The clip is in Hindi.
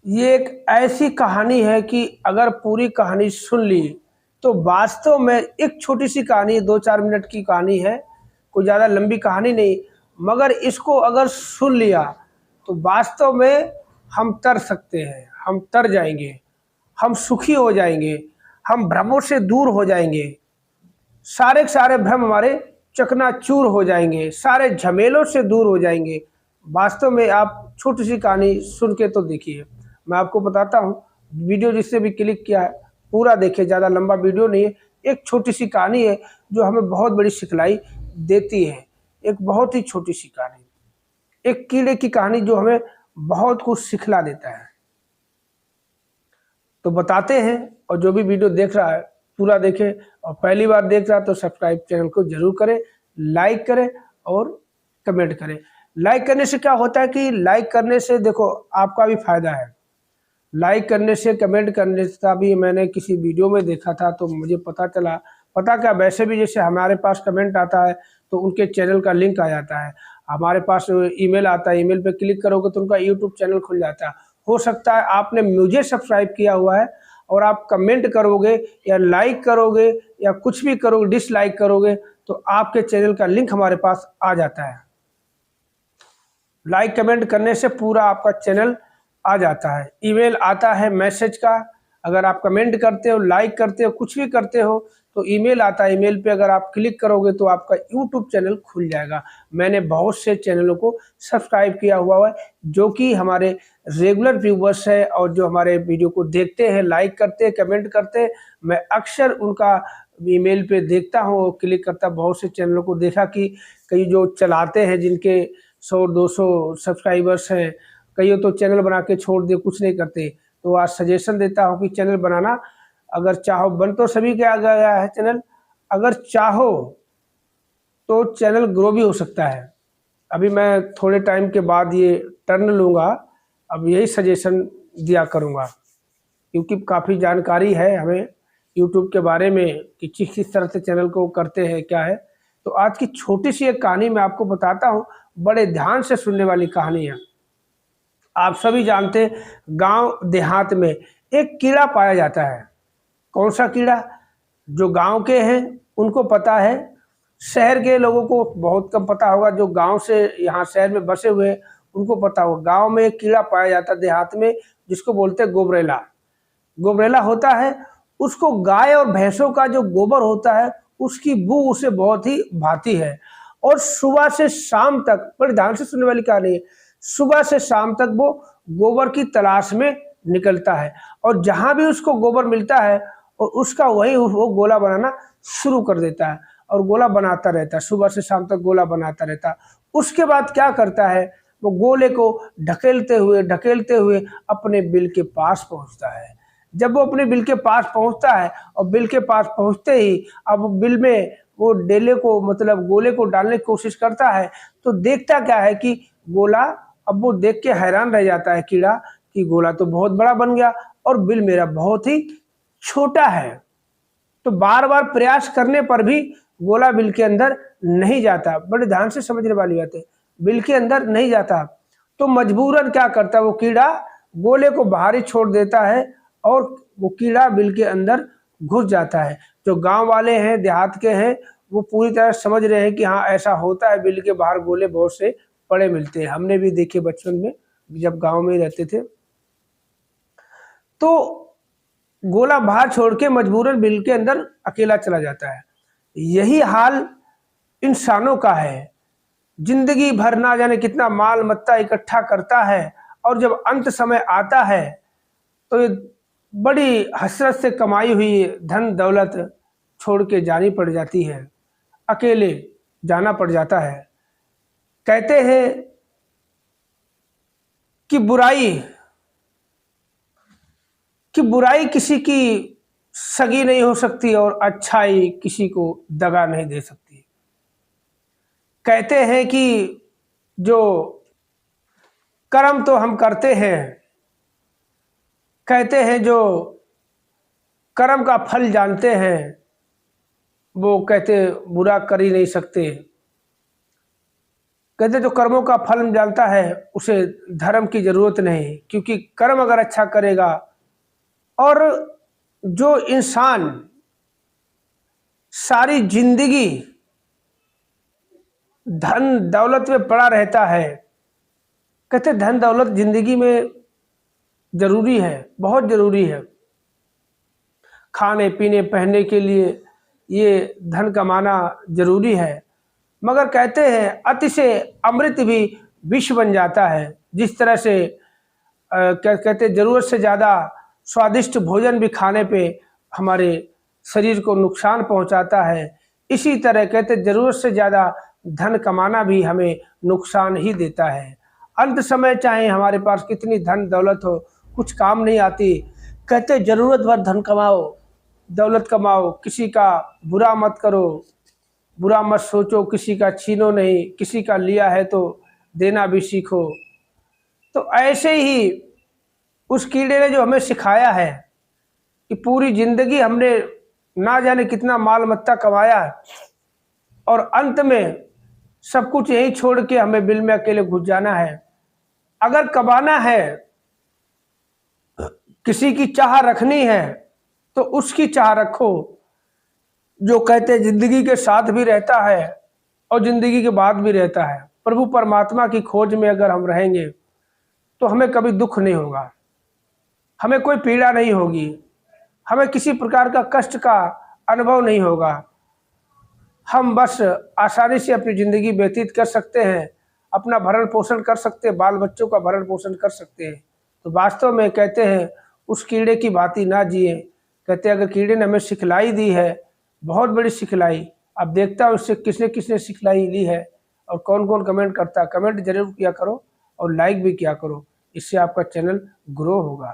ये एक ऐसी कहानी है कि अगर पूरी कहानी सुन ली तो वास्तव में एक छोटी सी कहानी है, 2-4 मिनट की कहानी है, कोई ज़्यादा लंबी कहानी नहीं। मगर इसको अगर सुन लिया तो वास्तव में हम तर सकते हैं, हम तर जाएंगे, हम सुखी हो जाएंगे, हम भ्रमों से दूर हो जाएंगे, सारे के सारे भ्रम हमारे चकनाचूर हो जाएंगे, सारे झमेलों से दूर हो जाएंगे। वास्तव में आप छोटी सी कहानी सुन के तो देखिए, मैं आपको बताता हूँ। वीडियो जिससे भी क्लिक किया है पूरा देखिए, ज़्यादा लंबा वीडियो नहीं है, एक छोटी सी कहानी है जो हमें बहुत बड़ी सिखलाई देती है। एक बहुत ही छोटी सी कहानी, एक कीड़े की कहानी जो हमें बहुत कुछ सिखला देता है। तो बताते हैं, और जो भी वीडियो देख रहा है पूरा देखे, और पहली बार देख रहा है तो सब्सक्राइब चैनल को जरूर करें, लाइक करें और कमेंट करें। लाइक करने से क्या होता है कि लाइक करने से देखो आपका भी फायदा है। लाइक करने से, कमेंट करने से भी मैंने किसी वीडियो में देखा था तो मुझे पता चला, पता क्या, वैसे भी जैसे हमारे पास कमेंट आता है तो उनके चैनल का लिंक आ जाता है, हमारे पास ईमेल आता है, ईमेल पे क्लिक करोगे तो उनका यूट्यूब चैनल खुल जाता है। हो सकता है आपने मुझे सब्सक्राइब किया हुआ है और आप कमेंट करोगे या लाइक करोगे या कुछ भी करोगे, डिसलाइक करोगे, तो आपके चैनल का लिंक हमारे पास आ जाता है। लाइक कमेंट करने से पूरा आपका चैनल आ जाता है। ईमेल आता है मैसेज का, अगर आप कमेंट करते हो, लाइक करते हो, कुछ भी करते हो तो ईमेल आता है। ईमेल पे अगर आप क्लिक करोगे तो आपका यूट्यूब चैनल खुल जाएगा। मैंने बहुत से चैनलों को सब्सक्राइब किया हुआ है जो कि हमारे रेगुलर व्यूवर्स है और जो हमारे वीडियो को देखते हैं, लाइक करते हैं, कमेंट करते हैं। मैं अक्सर उनका ईमेल पे देखता हूँ, क्लिक करता। बहुत से चैनलों को देखा कि कई जो चलाते हैं जिनके 100-200 सब्सक्राइबर्स हैं, कईयों तो चैनल बना के छोड़ दिए, कुछ नहीं करते। तो आज सजेशन देता हूँ कि चैनल बनाना, अगर चाहो, बन तो सभी के आ गया है चैनल, अगर चाहो तो चैनल ग्रो भी हो सकता है। अभी मैं थोड़े टाइम के बाद ये टर्न लूँगा, अब यही सजेशन दिया करूँगा क्योंकि काफ़ी जानकारी है हमें यूट्यूब के बारे में कि किस तरह से चैनल को करते हैं, क्या है। तो आज की छोटी सी एक कहानी मैं आपको बताता हूँ, बड़े ध्यान से सुनने वाली कहानी है। आप सभी जानते हैं गांव देहात में एक कीड़ा पाया जाता है। कौन सा कीड़ा? जो गांव के हैं उनको पता है, शहर के लोगों को बहुत कम पता होगा। जो गांव से यहाँ शहर में बसे हुए हैं उनको पता होगा। गांव में एक कीड़ा पाया जाता है देहात में जिसको बोलते हैं गोबरेला। गोबरेला होता है, उसको गाय और भैंसों का जो गोबर होता है उसकी बू उसे बहुत ही भाती है। और सुबह से शाम तक, बड़े ध्यान से सुनने वाली कहानी है, सुबह से शाम तक वो गोबर की तलाश में निकलता है और जहां भी उसको गोबर मिलता है और उसका वही वो गोला बनाना शुरू कर देता है और गोला बनाता रहता है, सुबह से शाम तक गोला बनाता रहता है। उसके बाद क्या करता है, वो गोले को ढकेलते हुए अपने बिल के पास पहुंचता है। जब वो अपने बिल के पास पहुंचता है और बिल के पास पहुंचते ही अब बिल में वो डेले को, मतलब गोले को डालने की कोशिश करता है तो देखता क्या है कि गोला, अब वो देख के हैरान रह जाता है कीड़ा कि गोला तो बहुत बड़ा बन गया और बिल मेरा बहुत ही छोटा है। तो बार बार प्रयास करने पर भी गोला बिल के अंदर नहीं जाता। बड़े ध्यान से समझने वाली बात है, बिल के अंदर नहीं जाता। तो मजबूरन क्या करता है वो कीड़ा, गोले को बाहर ही छोड़ देता है और वो कीड़ा बिल के अंदर घुस जाता है। जो गांव वाले हैं, देहात के हैं, वो पूरी तरह समझ रहे हैं कि हाँ ऐसा होता है, बिल के बाहर गोले बहुत से पड़े मिलते हैं। हमने भी देखे बचपन में जब गांव में रहते थे। तो गोला बाहर छोड़ के मजबूरन बिल के अंदर अकेला चला जाता है। यही हाल इंसानों का है। जिंदगी भर ना जाने कितना माल मत्ता इकट्ठा करता है और जब अंत समय आता है तो ये बड़ी हसरत से कमाई हुई धन दौलत छोड़ के जानी पड़ जाती है, अकेले जाना पड़ जाता है। कहते हैं कि बुराई किसी की सगी नहीं हो सकती और अच्छाई किसी को दगा नहीं दे सकती। कहते हैं कि जो कर्म तो हम करते हैं, कहते हैं जो कर्म का फल जानते हैं वो कहते बुरा कर ही नहीं सकते। कहते जो कर्मों का फल डालता है उसे धर्म की जरूरत नहीं, क्योंकि कर्म अगर अच्छा करेगा, और जो इंसान सारी जिंदगी धन दौलत में पड़ा रहता है, कहते धन दौलत जिंदगी में जरूरी है, बहुत जरूरी है। खाने पीने पहनने के लिए ये धन कमाना जरूरी है, मगर कहते हैं अति से अमृत भी विष बन जाता है। जिस तरह से कहते जरूरत से ज़्यादा स्वादिष्ट भोजन भी खाने पे हमारे शरीर को नुकसान पहुंचाता है, इसी तरह कहते जरूरत से ज़्यादा धन कमाना भी हमें नुकसान ही देता है। अंत समय चाहे हमारे पास कितनी धन दौलत हो, कुछ काम नहीं आती। कहते ज़रूरत भर धन कमाओ, दौलत कमाओ, किसी का बुरा मत करो, बुरा मत सोचो, किसी का छीनो नहीं, किसी का लिया है तो देना भी सीखो। तो ऐसे ही उस कीड़े ने जो हमें सिखाया है कि पूरी जिंदगी हमने ना जाने कितना माल मत्ता कमाया है, और अंत में सब कुछ यही छोड़ के हमें बिल में अकेले घुस जाना है। अगर कमाना है, किसी की चाह रखनी है, तो उसकी चाह रखो जो कहते जिंदगी के साथ भी रहता है और जिंदगी के बाद भी रहता है। प्रभु परमात्मा की खोज में अगर हम रहेंगे तो हमें कभी दुख नहीं होगा, हमें कोई पीड़ा नहीं होगी, हमें किसी प्रकार का कष्ट का अनुभव नहीं होगा। हम बस आसानी से अपनी ज़िंदगी व्यतीत कर सकते हैं, अपना भरण पोषण कर सकते हैं, बाल बच्चों का भरण पोषण कर सकते हैं। तो वास्तव में कहते हैं उस कीड़े की भांति ना जिए। कहते हैं अगर कीड़े ने हमें सिखलाई दी है, बहुत बड़ी सिखलाई, अब देखता हूँ उससे किसने किसने सिखलाई ली है और कौन कौन कमेंट करता है। कमेंट जरूर किया करो और लाइक भी किया करो, इससे आपका चैनल ग्रो होगा।